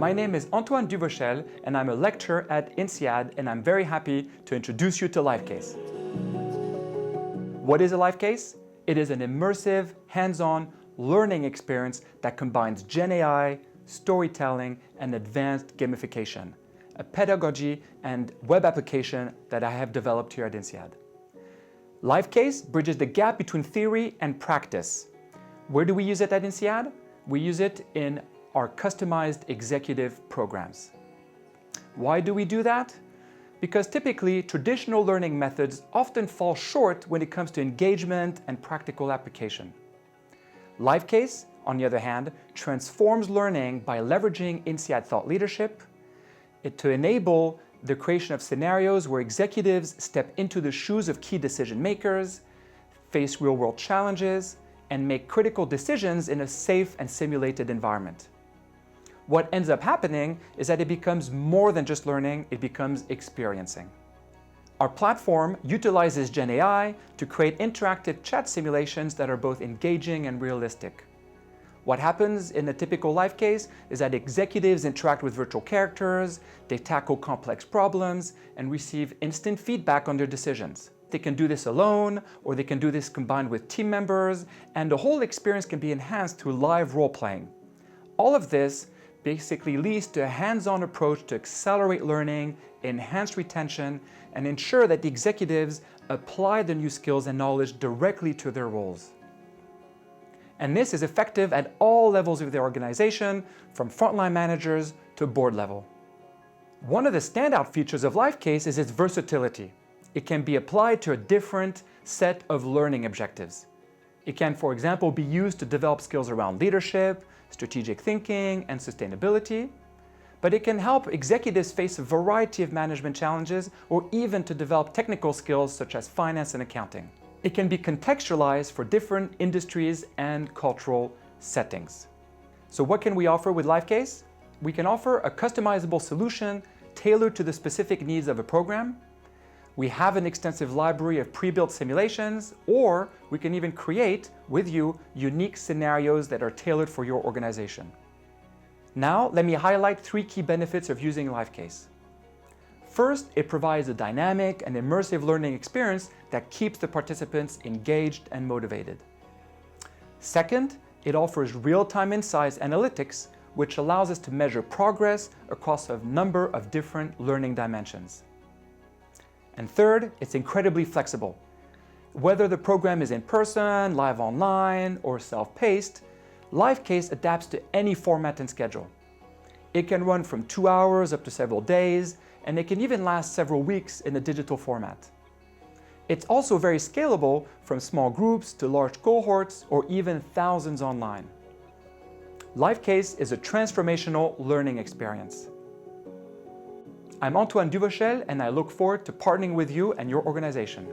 My name is Antoine Duvauchelle and I'm a lecturer at INSEAD, and I'm very happy to introduce you to Live Case. What is a live case? It is an immersive, hands-on learning experience that combines Gen AI, storytelling, and advanced gamification, a pedagogy and web application that I have developed here at INSEAD. Live Case bridges the gap between theory and practice. Where do we use it at INSEAD? We use it in our customized executive programs. Why do we do that? Because typically traditional learning methods often fall short when it comes to engagement and practical application. Live Case, on the other hand, transforms learning by leveraging INSEAD thought leadership to enable the creation of scenarios where executives step into the shoes of key decision makers, face real-world challenges, and make critical decisions in a safe and simulated environment. What ends up happening is that it becomes more than just learning, it becomes experiencing. Our platform utilizes Gen AI to create interactive chat simulations that are both engaging and realistic. What happens in a typical live case is that executives interact with virtual characters, they tackle complex problems, and receive instant feedback on their decisions. They can do this alone, or they can do this combined with team members, and the whole experience can be enhanced through live role-playing. All of this basically leads to a hands-on approach to accelerate learning, enhance retention, and ensure that the executives apply the new skills and knowledge directly to their roles. And this is effective at all levels of the organization, from frontline managers to board level. One of the standout features of Live Case is its versatility. It can be applied to a different set of learning objectives. It can, for example, be used to develop skills around leadership, strategic thinking, and sustainability, but it can help executives face a variety of management challenges or even to develop technical skills such as finance and accounting. It can be contextualized for different industries and cultural settings. So what can we offer with Live Case? We can offer a customizable solution tailored to the specific needs of a program. We have an extensive library of pre-built simulations, or we can even create with you unique scenarios that are tailored for your organization. Now, let me highlight 3 key benefits of using Live Case. First, it provides a dynamic and immersive learning experience that keeps the participants engaged and motivated. Second, it offers real-time insights analytics, which allows us to measure progress across a number of different learning dimensions. And third, it's incredibly flexible. Whether the program is in person, live online, or self-paced, Live Case adapts to any format and schedule. It can run from 2 hours up to several days, and it can even last several weeks in a digital format. It's also very scalable from small groups to large cohorts or even thousands online. Live Case is a transformational learning experience. I'm Antoine Duvauchelle, and I look forward to partnering with you and your organization.